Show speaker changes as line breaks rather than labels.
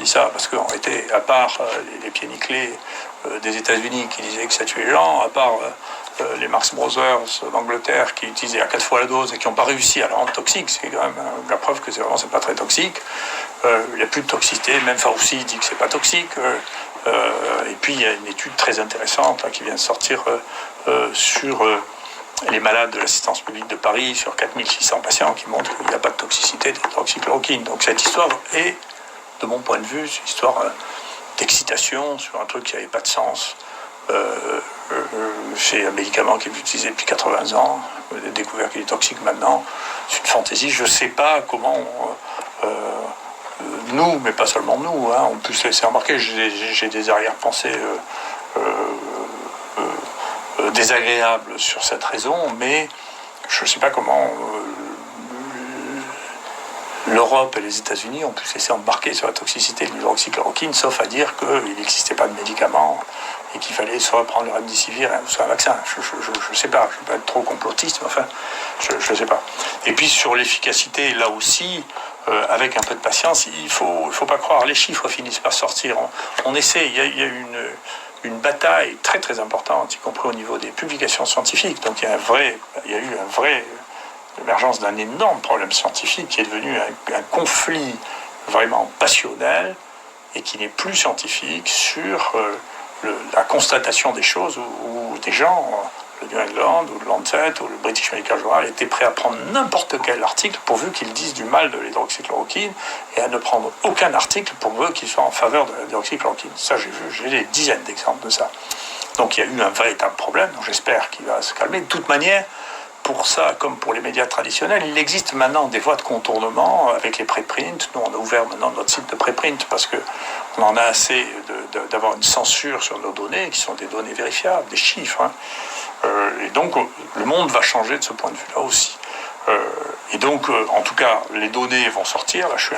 dit ça, parce qu'en réalité, à part les pieds nickelés des États-Unis qui disaient que ça tuait les gens, à part les Marx Brothers d'Angleterre qui utilisaient à 4 fois la dose et qui n'ont pas réussi à la rendre toxique, c'est quand même la preuve que c'est pas très toxique. Il n'y a plus de toxicité, même Fauci dit que c'est pas toxique. Et puis il y a une étude très intéressante là, qui vient de sortir sur les malades de l'assistance publique de Paris, sur 4600 patients, qui montrent qu'il n'y a pas de toxicité de l'hydroxychloroquine. Donc cette histoire est, de mon point de vue, c'est une histoire d'excitation sur un truc qui n'avait pas de sens. C'est un médicament qui est utilisé depuis 80 ans, on a découvert qu'il est toxique maintenant, c'est une fantaisie, je ne sais pas comment nous, mais pas seulement nous, hein, on peut se laisser remarquer, j'ai des arrière-pensées désagréables sur cette raison, mais je ne sais pas comment l'Europe et les États-Unis ont pu se laisser embarquer sur la toxicité de l'hydroxychloroquine, sauf à dire qu'il n'existait pas de médicaments et qu'il fallait soit prendre le remdesivir ou soit un vaccin. Je ne sais pas, je ne veux pas être trop complotiste, mais enfin, je ne sais pas. Et puis sur l'efficacité, là aussi, avec un peu de patience, il faut pas croire, les chiffres finissent par sortir. On essaie, il y a une bataille très très importante, y compris au niveau des publications scientifiques. Donc il y a eu l'émergence d'un énorme problème scientifique qui est devenu un conflit vraiment passionnel et qui n'est plus scientifique sur la constatation des choses où des gens, le New England ou le Lancet ou le British Medical Journal étaient prêts à prendre n'importe quel article pourvu qu'ils disent du mal de l'hydroxychloroquine et à ne prendre aucun article pourvu qu'il soit en faveur de l'hydroxychloroquine. Ça, j'ai des dizaines d'exemples de ça. Donc il y a eu un véritable problème, donc j'espère qu'il va se calmer. De toute manière, pour ça, comme pour les médias traditionnels, il existe maintenant des voies de contournement avec les préprints. Nous, on a ouvert maintenant notre site de préprint parce qu'on en a assez d'avoir une censure sur nos données, qui sont des données vérifiables, des chiffres. Hein. Et donc, le monde va changer de ce point de vue-là aussi. Et donc, en tout cas, les données vont sortir. Là, je suis